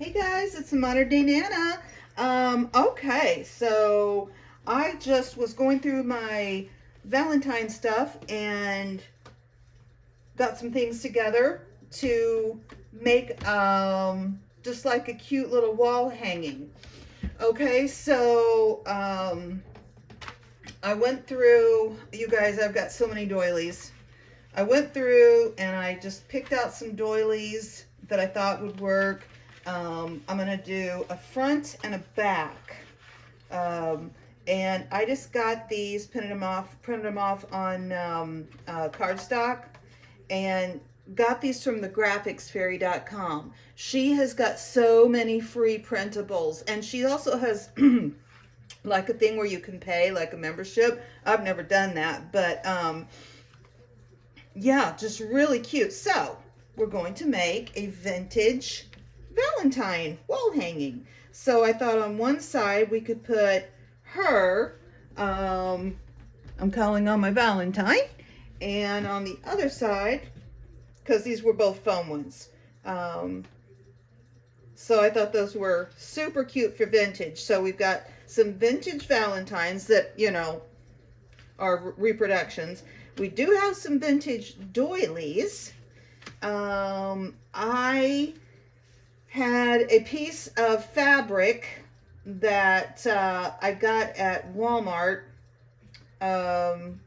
Hey guys, it's the Modern Day Nana. Okay, so I just was going through my Valentine stuff and got some things together to make just like a cute little wall hanging. Okay, so I went through, you guys, I've got so many doilies. I went through and I just picked out some doilies that I thought would work. I'm gonna do a front and a back. Um, and I just got these, printed them off on cardstock, and got these from the graphicsfairy.com. She has got so many free printables, and she also has like a thing where you can pay like a membership. I've never done that, but yeah, just really cute. So we're going to make a vintage Valentine wall hanging. So I thought on one side we could put her, I'm calling on my Valentine, and on the other side, because these were both foam ones, so I thought those were super cute for vintage. So we've got some vintage Valentines that, you know, are reproductions. We do have some vintage doilies. I had a piece of fabric that I got at Walmart, and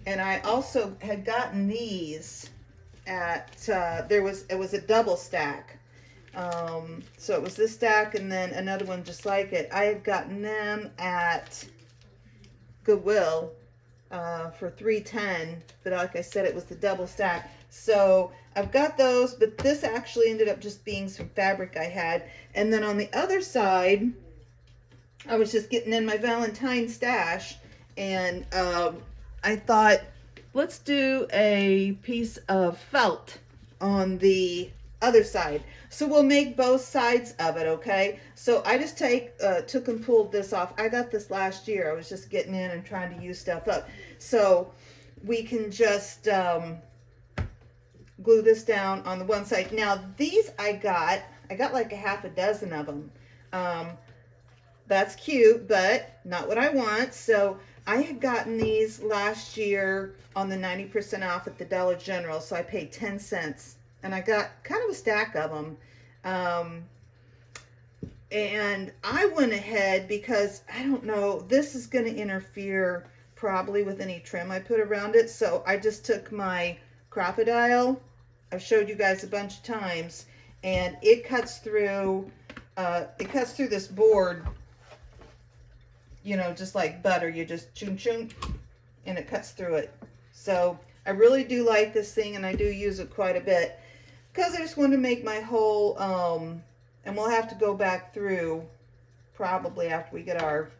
I also had gotten these at it was a double stack. So it was this stack and then another one just like it. I had gotten them at Goodwill for $3.10, but like I said, it was the double stack. So I've got those, but this actually ended up just being some fabric I had. And then on the other side, I was just getting in my Valentine stash, and I thought, let's do a piece of felt on the other side. So we'll make both sides of it, okay? So I just took and pulled this off. I got this last year. I was just getting in and trying to use stuff up. So we can just glue this down on the one side. Now these I got like a half a dozen of them. That's cute, but not what I want. So I had gotten these last year on the 90% off at the Dollar General. So I paid 10 cents. And I got kind of a stack of them. And I went ahead because, I don't know, this is going to interfere probably with any trim I put around it. So I just took my crocodile. I've showed you guys a bunch of times. And it cuts through this board, you know, just like butter. You just choom choom, and it cuts through it. So I really do like this thing, and I do use it quite a bit. Because I just wanted to make my whole, and we'll have to go back through probably after we get our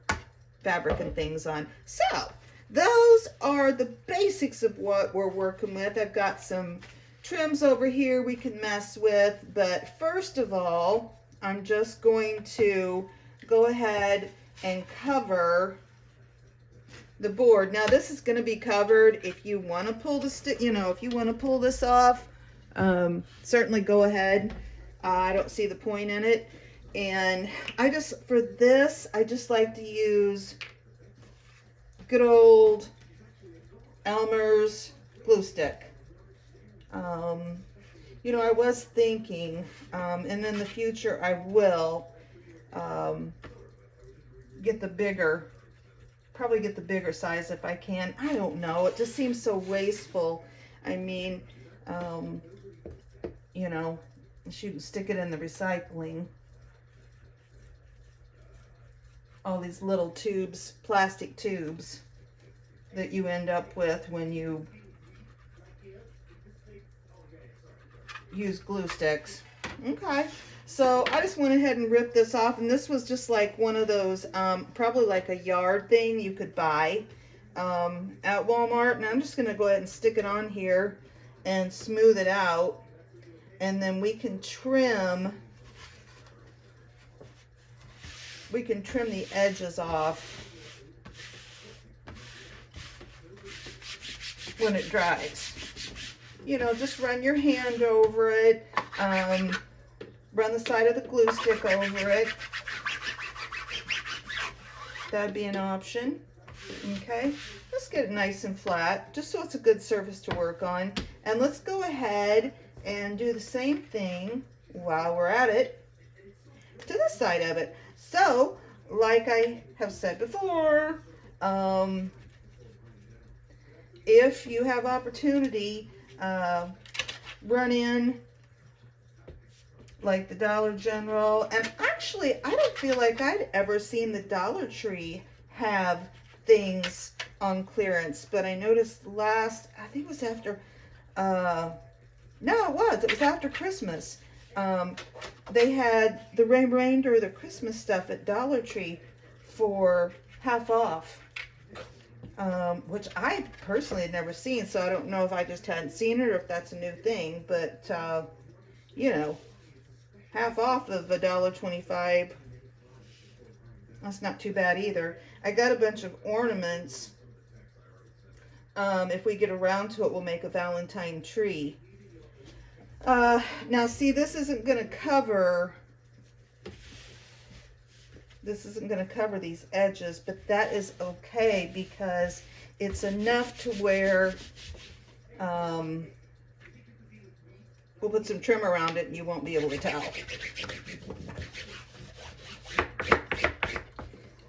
fabric and things on. So, those are the basics of what we're working with. I've got some trims over here we can mess with, but first of all, I'm just going to go ahead and cover the board. Now, this is going to be covered. If you want to pull the stick, you know, if you want to pull this off, certainly go ahead. I don't see the point in it. And for this, I just like to use good old Elmer's glue stick. You know, I was thinking, and in the future I will, probably get the bigger size if I can. I don't know. It just seems so wasteful. I mean, you know, shoot, stick it in the recycling. All these little tubes, plastic tubes that you end up with when you use glue sticks. Okay, so I just went ahead and ripped this off, and this was just like one of those, probably like a yard thing you could buy at Walmart. And I'm just going to go ahead and stick it on here and smooth it out. And then we can trim the edges off when it dries. You know, just run your hand over it. run the side of the glue stick over it. That'd be an option. Okay, let's get it nice and flat, just so it's a good surface to work on. And let's go ahead and do the same thing while we're at it to this side of it. So, like I have said before, if you have opportunity, run in like the Dollar General. And actually, I don't feel like I'd ever seen the Dollar Tree have things on clearance, but I noticed last, I think it was after, no, it was after Christmas. They had the remainder, the Christmas stuff at Dollar Tree for half off, which I personally had never seen, so I don't know if I just hadn't seen it or if that's a new thing, but, you know, half off of $1.25. That's not too bad either. I got a bunch of ornaments. If we get around to it, we'll make a Valentine tree. Now see, this isn't going to cover these edges, but that is okay because it's enough to where we'll put some trim around it and you won't be able to tell.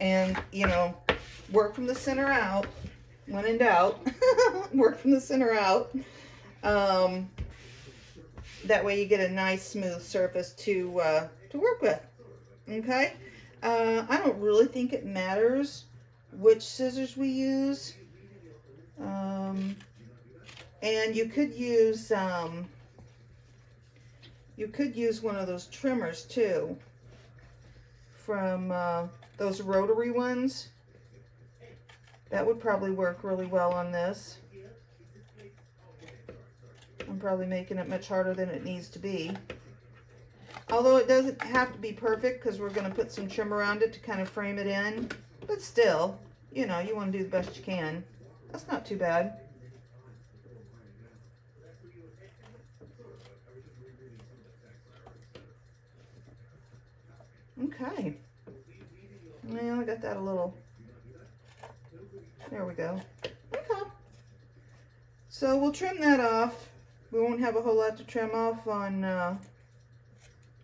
And, you know, work from the center out. When in doubt, work from the center out. That way you get a nice smooth surface to work with. Okay? I don't really think it matters which scissors we use. And you could use one of those trimmers too, from those rotary ones. That would probably work really well on this. I'm probably making it much harder than it needs to be. Although it doesn't have to be perfect because we're going to put some trim around it to kind of frame it in. But still, you know, you want to do the best you can. That's not too bad. Okay. Well, I got that a little. There we go. Okay. So we'll trim that off. We won't have a whole lot to trim off on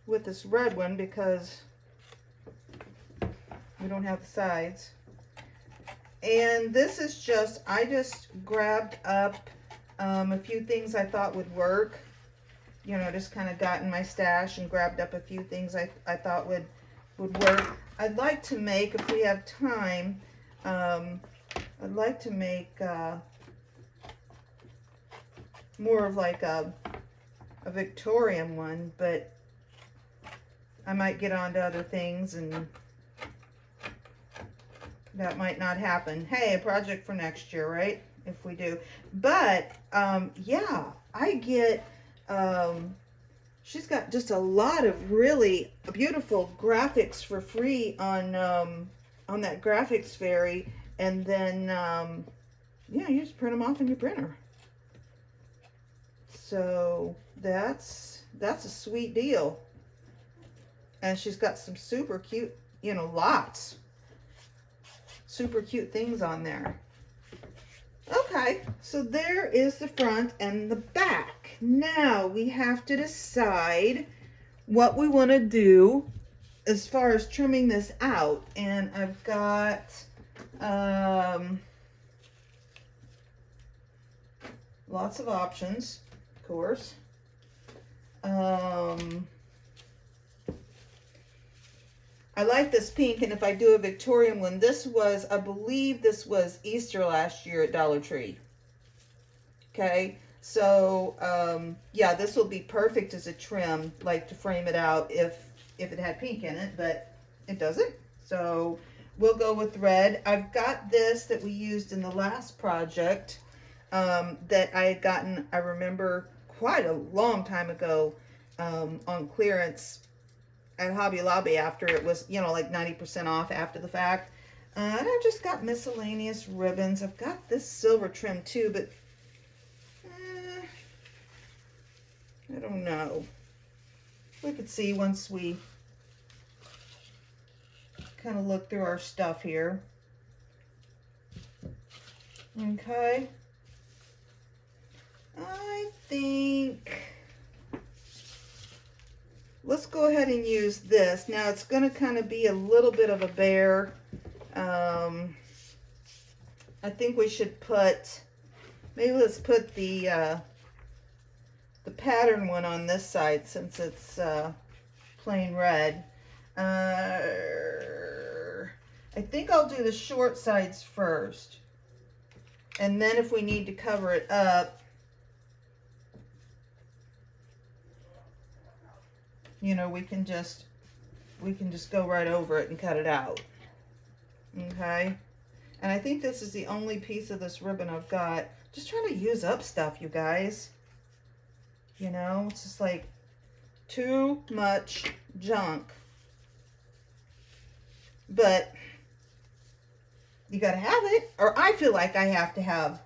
with this red one because we don't have the sides. And this is just, I just grabbed up a few things I thought would work. You know, just kind of got in my stash and grabbed up a few things I thought would work. I'd like to make, if we have time, I'd like to make more of like a Victorian one, but I might get onto other things and that might not happen. Hey, a project for next year, right? If we do. But, yeah, I get, she's got just a lot of really beautiful graphics for free on that graphics fairy. And then, yeah, you just print them off in your printer. So that's a sweet deal. And she's got some super cute, you know, lots. Super cute things on there. Okay, so there is the front and the back. Now we have to decide what we want to do as far as trimming this out. And I've got lots of options, of course. I like this pink, and if I do a Victorian one, this was, I believe this was Easter last year at Dollar Tree. Okay, so, yeah, this will be perfect as a trim, like to frame it out if it had pink in it, but it doesn't. So we'll go with red. I've got this that we used in the last project that I had gotten, I remember, quite a long time ago on clearance at Hobby Lobby after it was, you know, like 90% off after the fact. And I've just got miscellaneous ribbons. I've got this silver trim too, but I don't know. we could see once we kind of look through our stuff here. Okay. I think let's go ahead and use this. Now it's going to kind of be a little bit of a bear. I think we should put, maybe let's put the pattern one on this side since it's plain red. I think I'll do the short sides first. And then if we need to cover it up, you know, we can just go right over it and cut it out. Okay? And I think this is the only piece of this ribbon I've got. Just trying to use up stuff, you guys. You know, it's just like too much junk. But you gotta have it, or I feel like I have to have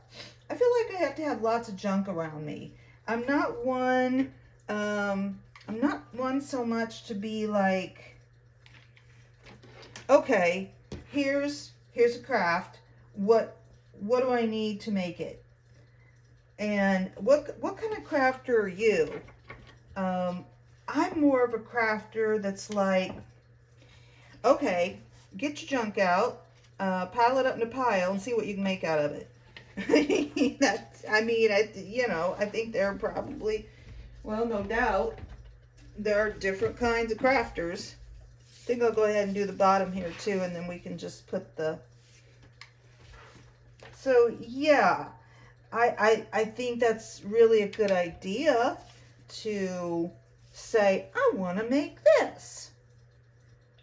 lots of junk around me. I'm not one so much to be like, okay, here's a craft. What do I need to make it? And what kind of crafter are you? I'm more of a crafter that's like, okay, get your junk out, pile it up in a pile, and see what you can make out of it. I think there are probably, well, no doubt, there are different kinds of crafters. I think I'll go ahead and do the bottom here too, and then we can just put the, so yeah, I think that's really a good idea to say, I want to make this.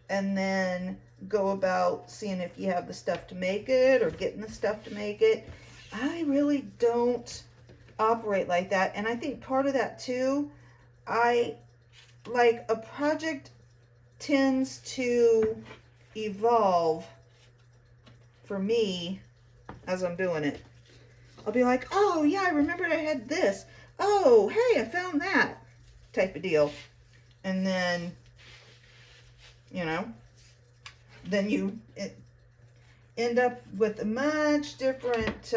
And then go about seeing if you have the stuff to make it or getting the stuff to make it. I really don't operate like that. And I think part of that too, a project tends to evolve for me as I'm doing it. I'll be like, oh yeah, I remembered I had this. Oh, hey, I found that type of deal. And then, you know, then you end up with a much different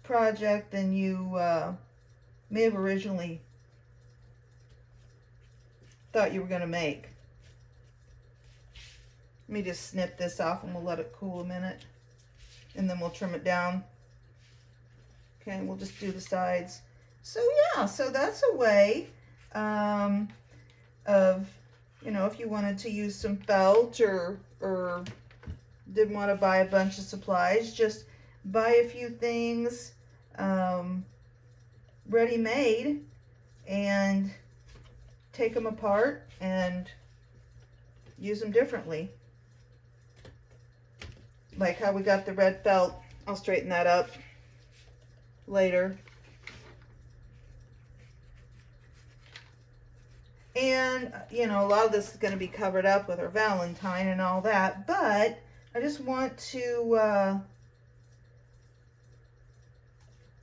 project than you may have originally thought you were going to make. Let me just snip this off and we'll let it cool a minute. And then we'll trim it down. Okay, we'll just do the sides. So yeah, so that's a way of, you know, if you wanted to use some felt or didn't want to buy a bunch of supplies, just buy a few things ready-made and take them apart and use them differently. Like how we got the red felt. I'll straighten that up later. And, you know, a lot of this is going to be covered up with our Valentine and all that, but I just want to,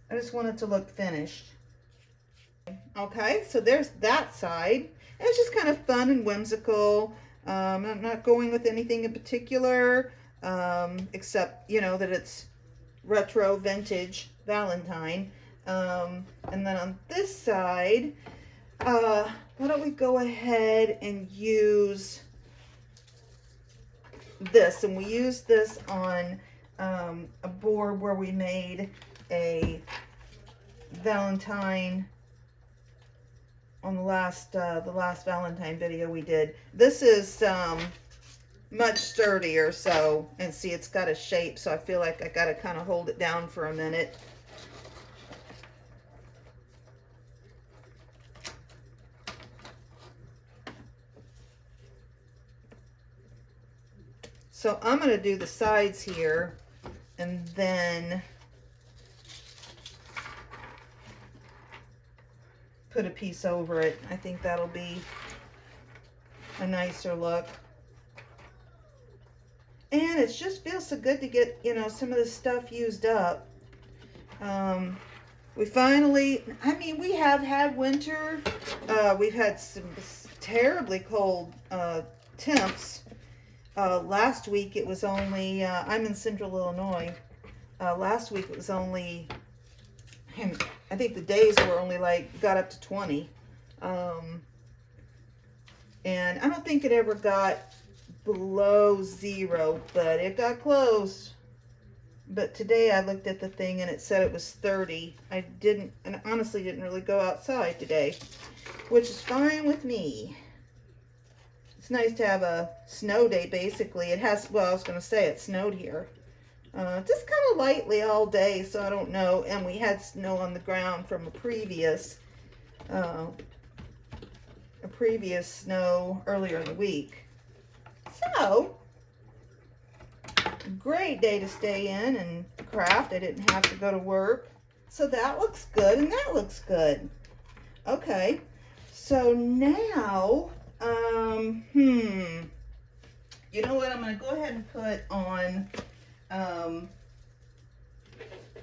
I just want it to look finished. Okay, so there's that side. It's just kind of fun and whimsical. I'm not going with anything in particular, except, you know, that it's retro vintage Valentine. And then on this side, why don't we go ahead and use this, and we use this on a board where we made a Valentine on the last Valentine video we did. This is much sturdier, so, and see, it's got a shape, so I feel like I gotta kind of hold it down for a minute. So I'm going to do the sides here and then put a piece over it. I think that'll be a nicer look. And it just feels so good to get, you know, some of this stuff used up. We finally, I mean, we have had winter. We've had some terribly cold temps. Last week it was only, I'm in central Illinois. Last week it was only, I think the days were only like, got up to 20. And I don't think it ever got below 0, but it got close. But today I looked at the thing and it said it was 30. I honestly didn't really go outside today, which is fine with me. It's nice to have a snow day, basically. It has, well, I was going to say it snowed here. Just kind of lightly all day, so I don't know. And we had snow on the ground from a previous snow earlier in the week. So, great day to stay in and craft. I didn't have to go to work. So that looks good and that looks good. Okay, so now, you know what? I'm going to go ahead and put on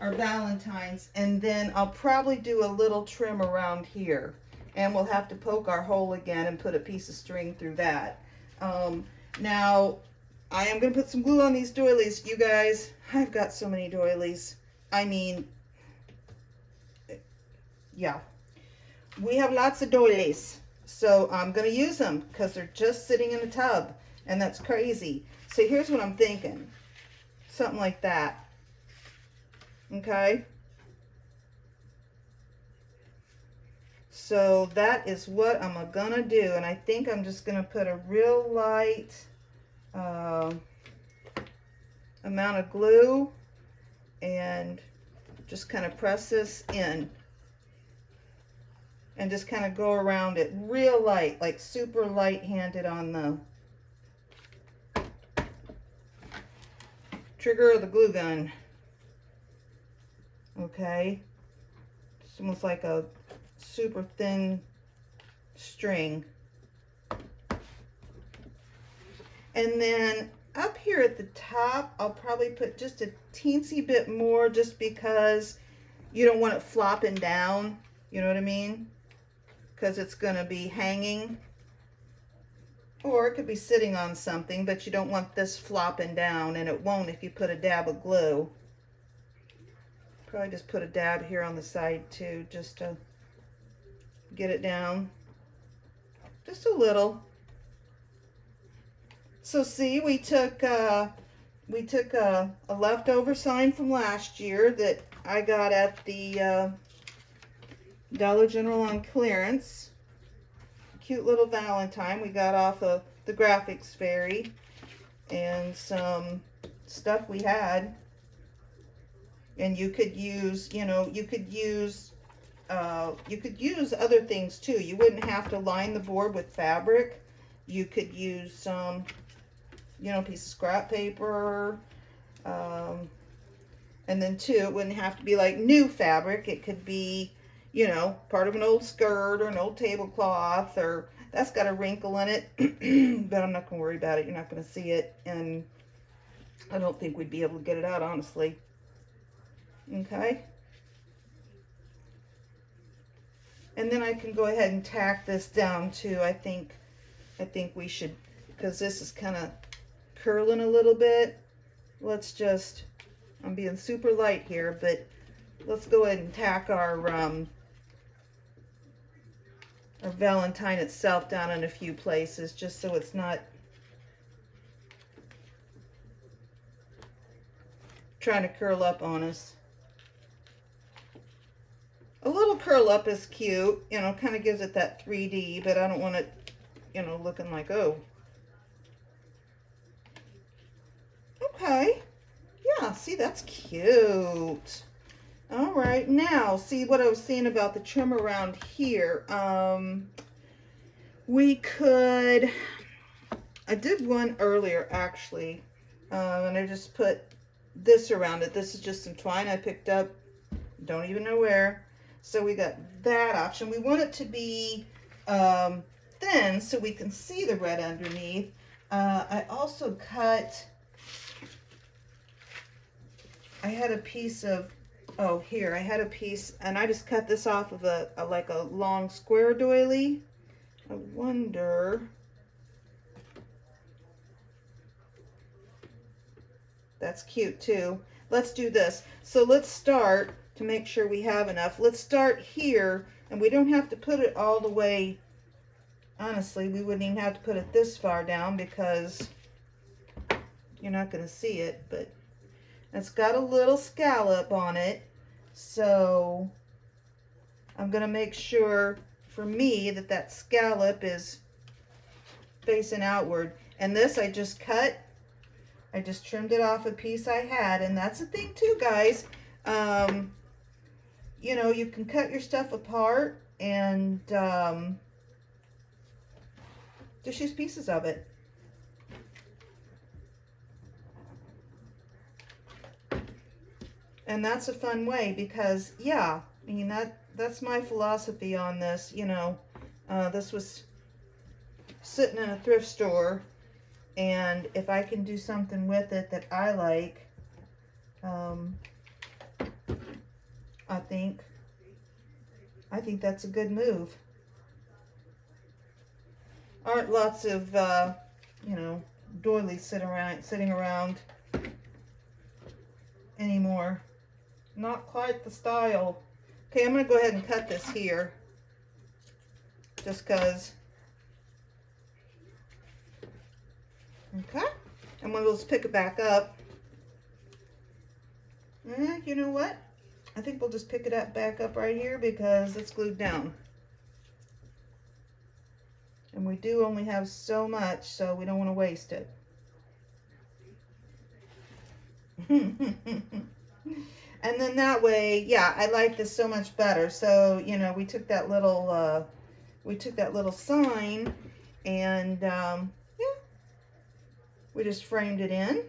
our Valentines, and then I'll probably do a little trim around here. And we'll have to poke our hole again and put a piece of string through that. Now, I am going to put some glue on these doilies. You guys, I've got so many doilies. I mean, yeah. We have lots of doilies. So I'm going to use them because they're just sitting in a tub. And that's crazy. So here's what I'm thinking. Something like that. Okay. So that is what I'm gonna do, and I think I'm just gonna put a real light amount of glue and just kind of press this in and just kind of go around it real light, like super light handed on the trigger of the glue gun. Okay, it's almost like a super thin string. And then up here at the top, I'll probably put just a teensy bit more just because you don't want it flopping down. You know what I mean? Because it's going to be hanging. Or it could be sitting on something, but you don't want this flopping down, and it won't if you put a dab of glue. Probably just put a dab here on the side too, just to get it down. Just a little. So see, we took a leftover sign from last year that I got at the Dollar General on clearance. Cute little Valentine we got off of the graphics fairy, and some stuff we had. And you could use, you know, you could use other things too. You wouldn't have to line the board with fabric. You could use some, you know, piece of scrap paper. And then too, it wouldn't have to be like new fabric. It could be, you know, part of an old skirt or an old tablecloth, or that's got a wrinkle in it. But I'm not going to worry about it. You're not going to see it. And I don't think we'd be able to get it out, honestly. Okay. And then I can go ahead and tack this down too. I think we should, because this is kind of curling a little bit. Let's just, I'm being super light here, but let's go ahead and tack our Valentine itself down in a few places, just so it's not trying to curl up on us. A little curl up is cute, you know, kind of gives it that 3D, but I don't want it, you know, looking like, oh. Okay. Yeah, see, that's cute. All right, now, see what I was saying about the trim around here. We could, I did one earlier, actually, and I just put this around it. This is just some twine I picked up, don't even know where. So we got that option. We want it to be thin so we can see the red underneath. I also cut, I had a piece of Oh, here, I had a piece, and I just cut this off of like a long square doily. I wonder, that's cute too. Let's do this. So let's start to make sure we have enough. Let's start here, and we don't have to put it all the way. Honestly, we wouldn't even have to put it this far down because you're not going to see it, but it's got a little scallop on it. So I'm going to make sure for me that that scallop is facing outward. And this I just cut. I just trimmed it off a piece I had, and that's the thing too, guys. You know, you can cut your stuff apart and just use pieces of it. And that's a fun way because, yeah, I mean, that's my philosophy on this. You know, this was sitting in a thrift store, and if I can do something with it that I like, I think that's a good move. Aren't lots of you know, doilies sitting around anymore. Not quite the style. Okay, I'm gonna go ahead and cut this here, just cause. Okay, and we'll just pick it back up. You know what? I think we'll just pick it up back up right here because it's glued down. And we do only have so much, so we don't want to waste it. And then that way, yeah, I like this so much better. So, you know, we took that little sign and yeah, we just framed it in.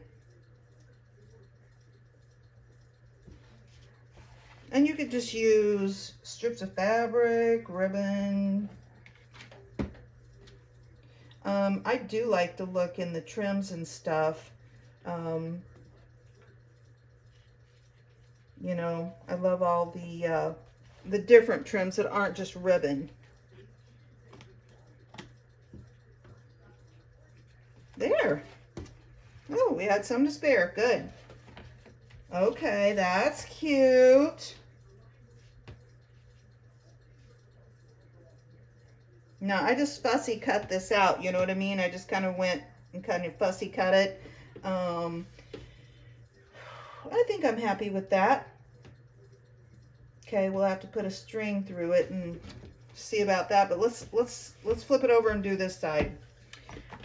And you could just use strips of fabric, ribbon. I do like to look in the trims and stuff. You know, I love all the different trims that aren't just ribbon. There. Oh, we had some to spare. Good. Okay, that's cute. Now, I just fussy cut this out, you know what I mean? I just kind of went and kind of fussy cut it. I think I'm happy with that. Okay, we'll have to put a string through it and see about that, but let's flip it over and do this side.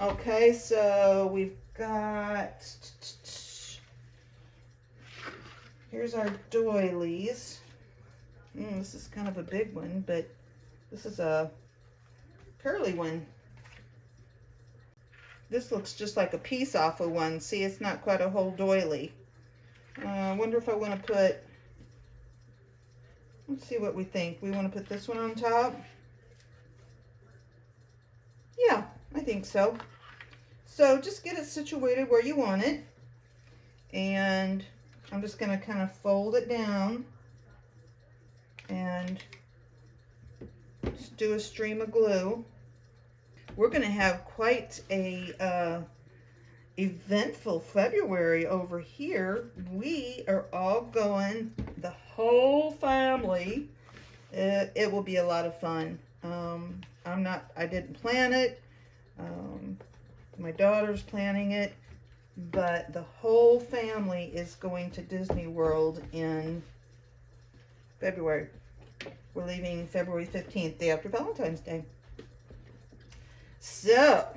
Okay, so we've got, here's our doilies. This is kind of a big one, but this is a curly one. This looks just like a piece off of one. See, it's not quite a whole doily. I wonder if I want to put, let's see what we think. We want to put this one on top. Yeah, I think so. So just get it situated where you want it. And I'm just going to kind of fold it down and just do a stream of glue. We're going to have quite a eventful February over here. We are all going, the whole family. It will be a lot of fun. I didn't plan it. My daughter's planning it, but the whole family is going to Disney World in February. We're leaving February 15th, day after Valentine's Day. So,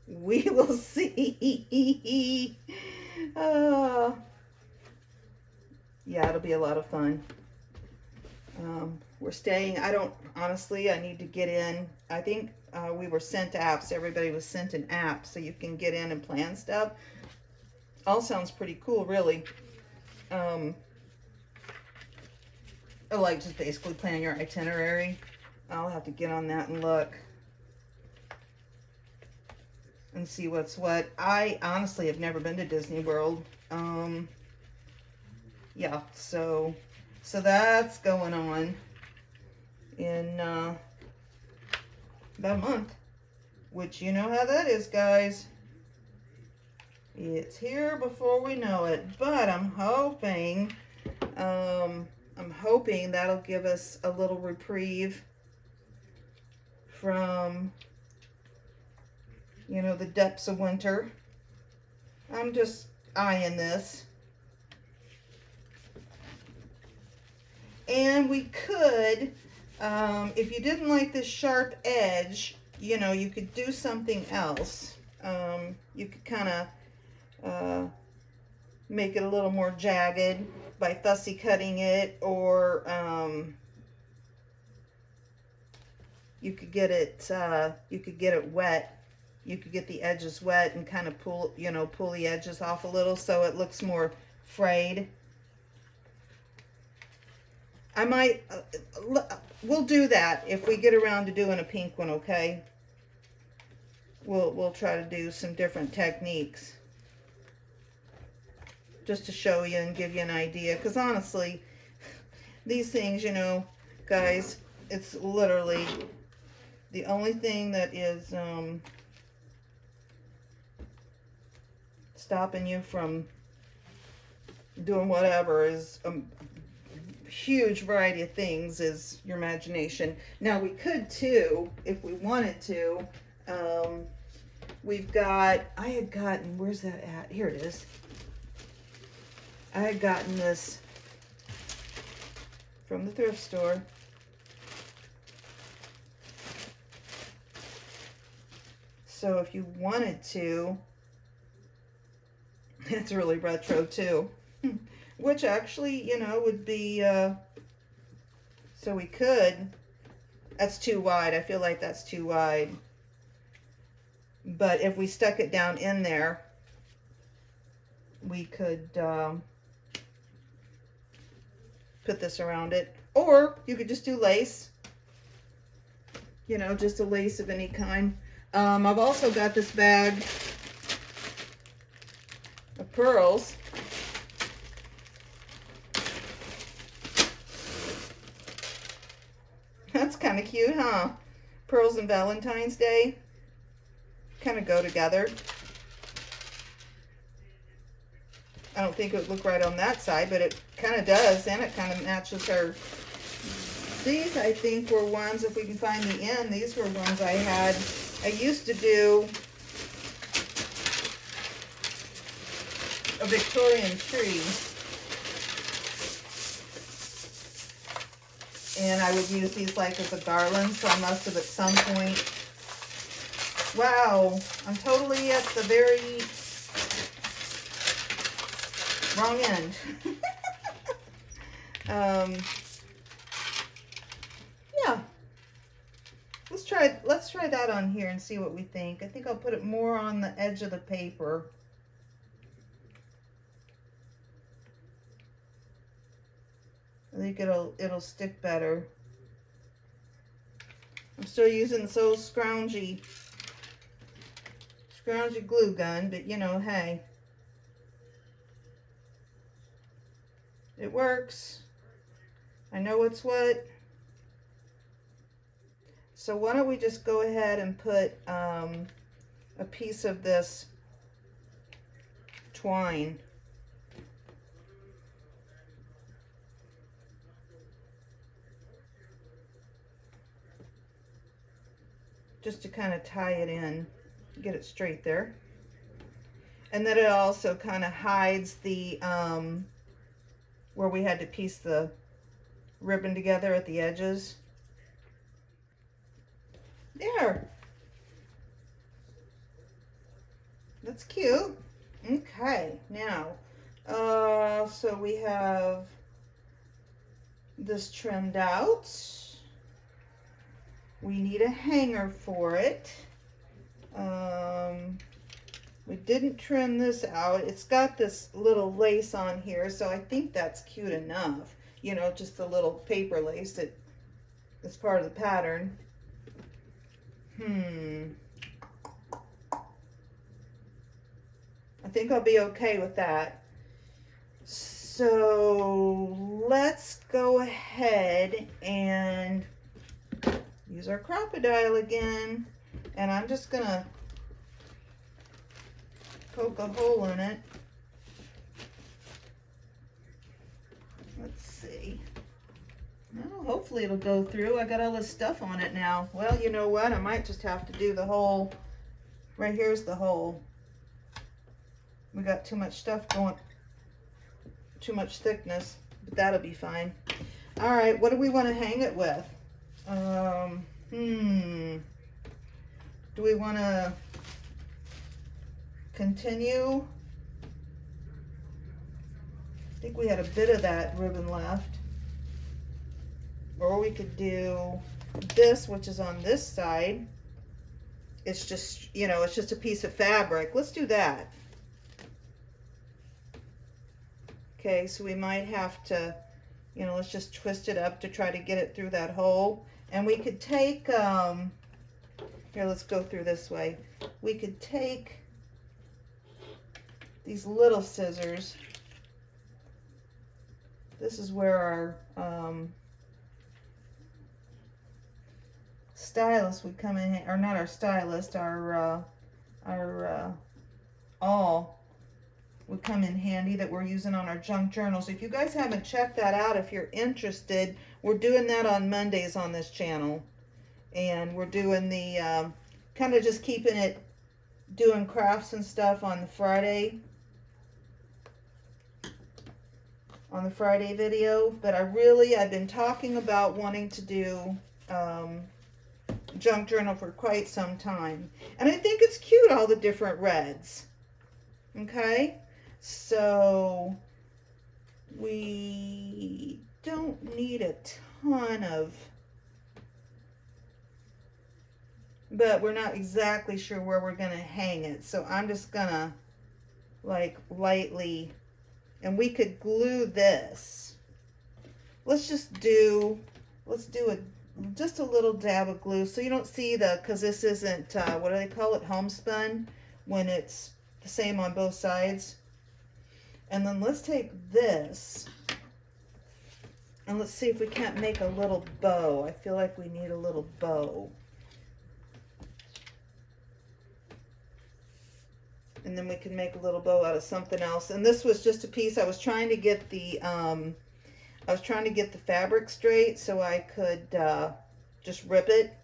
we will see. Yeah, it'll be a lot of fun. We're staying, honestly, I need to get in. I think we were sent apps. Everybody was sent an app so you can get in and plan stuff. All sounds pretty cool, really. Like just basically plan your itinerary. I'll have to get on that and look and see what's what. I honestly have never been to Disney World. Yeah, so So that's going on in about a month, which you know how that is, guys. It's here before we know it, but I'm hoping that'll give us a little reprieve from, you know, the depths of winter. I'm just eyeing this. And we could, if you didn't like this sharp edge, you know, you could do something else. You could kind of make it a little more jagged by fussy cutting it, or you could get it wet. You could get the edges wet and kind of pull the edges off a little so it looks more frayed. I might, we'll do that if we get around to doing a pink one, okay? We'll try to do some different techniques just to show you and give you an idea, because honestly, these things, you know, guys, it's literally the only thing that is stopping you from doing whatever is huge variety of things is your imagination. Now we could too, if we wanted to. I had gotten, where's that at? Here it is. I had gotten this from the thrift store. So if you wanted to, it's really retro too. Which actually, you know, would be, so we could, that's too wide. I feel like that's too wide. But if we stuck it down in there, we could put this around it. Or you could just do lace. You know, just a lace of any kind. I've also got this bag of pearls. That's kind of cute, huh? Pearls and Valentine's Day kind of go together. I don't think it would look right on that side, but it kind of does, and it kind of matches her. These, I think, were ones, if we can find the end, these were ones I had. I used to do a Victorian tree. And I would use these like as a garland, so I must have at some point. Wow, I'm totally at the very wrong end. Yeah. Let's try that on here and see what we think. I think I'll put it more on the edge of the paper. I think it'll stick better. I'm still using this old scroungy glue gun, but you know, hey, it works. I know what's what. So why don't we just go ahead and put a piece of this twine. Just to kind of tie it in, get it straight there. And then it also kind of hides the, where we had to piece the ribbon together at the edges. There. That's cute. Okay, now, so we have this trimmed out. We need a hanger for it. We didn't trim this out. It's got this little lace on here, so I think that's cute enough. You know, just a little paper lace that is part of the pattern. I think I'll be okay with that. So let's go ahead and use our crocodile again. And I'm just gonna poke a hole in it. Let's see. Well, hopefully it'll go through. I got all this stuff on it now. Well, you know what? I might just have to do the hole. Right here's the hole. We got too much stuff going, too much thickness, but that'll be fine. All right, what do we want to hang it with? Do we want to continue? I think we had a bit of that ribbon left. Or we could do this, which is on this side. It's just, you know, it's just a piece of fabric. Let's do that. Okay, so we might have to, you know, let's just twist it up to try to get it through that hole. And we could take, here, let's go through this way. We could take these little scissors. This is where our stylist would come in, or not our stylist, our awl would come in handy that we're using on our junk journals. If you guys haven't checked that out, if you're interested, we're doing that on Mondays on this channel. And we're doing the, kind of just keeping it, doing crafts and stuff on the Friday video. But I've been talking about wanting to do junk journal for quite some time. And I think it's cute, all the different reds. Okay? So we don't need a ton of, but we're not exactly sure where we're going to hang it. So I'm just going to like lightly, and we could glue this. Let's do just a little dab of glue so you don't see because this isn't, what do they call it, homespun, when it's the same on both sides. And then let's take this and let's see if we can't make a little bow. I feel like we need a little bow. And then we can make a little bow out of something else. And this was just a piece. I was trying to get the fabric straight so I could just rip it.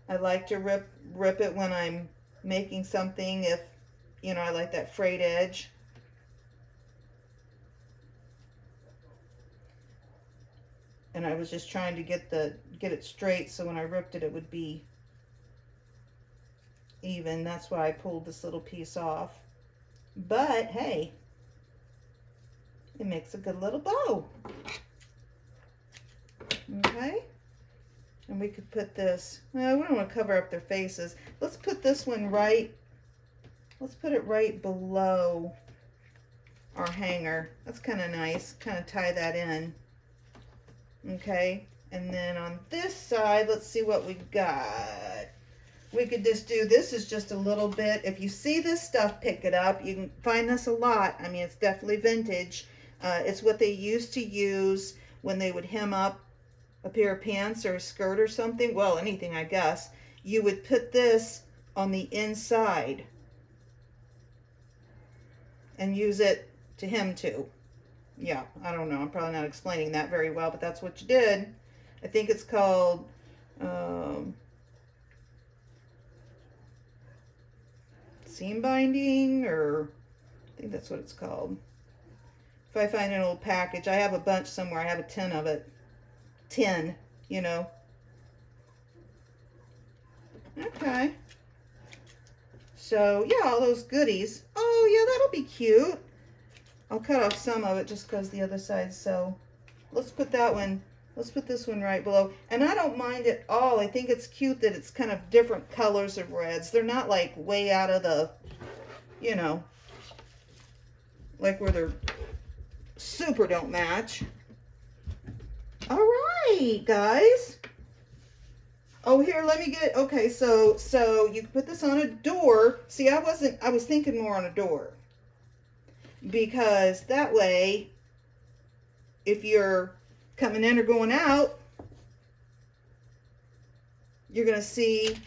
I like to rip it when I'm making something, if you know, I like that frayed edge. And I was just trying to get it straight so when I ripped it, it would be even. That's why I pulled this little piece off. But hey, it makes a good little bow. Okay. And we could put this, well, we don't want to cover up their faces. Let's put this one let's put it right below our hanger. That's kind of nice. Kind of tie that in. Okay. And then on this side, let's see what we got. We could just do, this is just a little bit. If you see this stuff, pick it up. You can find this a lot. I mean, it's definitely vintage. It's what they used to use when they would hem up a pair of pants or a skirt or something. Well, anything, I guess. You would put this on the inside and use it to hem to. Yeah, I don't know. I'm probably not explaining that very well, but that's what you did. I think it's called seam binding, or I think that's what it's called. If I find an old package, I have a bunch somewhere. I have a tin of it. 10, you know. Okay. So, yeah, all those goodies. Oh, yeah, that'll be cute. I'll cut off some of it just because the other side's so. Let's put that one, let's put this one right below. And I don't mind at all. I think it's cute that it's kind of different colors of reds. They're not like way out of the, you know, like where they're super don't match. All right, guys. Oh, here, let me get, okay, so you can put this on a door. See, I was thinking more on a door. Because that way, if you're coming in or going out, you're going to see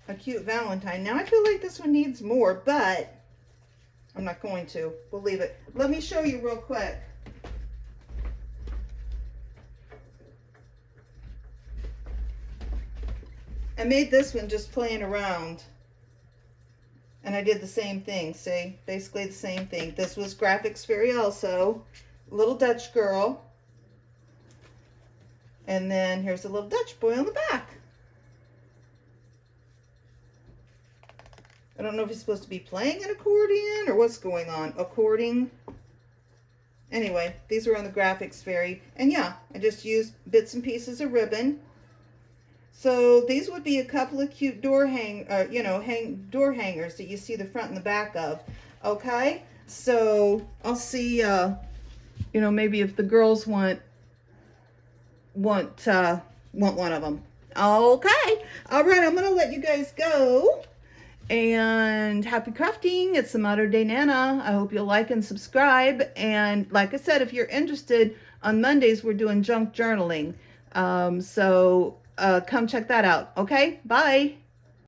a cute Valentine. Now I feel like this one needs more, but I'm not going to. We'll leave it. Let me show you real quick. I made this one just playing around. And I did the same thing, see? Basically the same thing. This was Graphics Fairy also. Little Dutch girl. And then here's a little Dutch boy on the back. I don't know if he's supposed to be playing an accordion or what's going on. Accordion. Anyway, these were on the Graphics Fairy. And yeah, I just used bits and pieces of ribbon. So these would be a couple of cute door door hangers that you see the front and the back of. Okay, so I'll see. Maybe if the girls want one of them. Okay, all right. I'm gonna let you guys go. And happy crafting. It's the Modern Day Nana. I hope you'll like and subscribe. And like I said, if you're interested, on Mondays we're doing junk journaling. Come check that out. Okay, bye.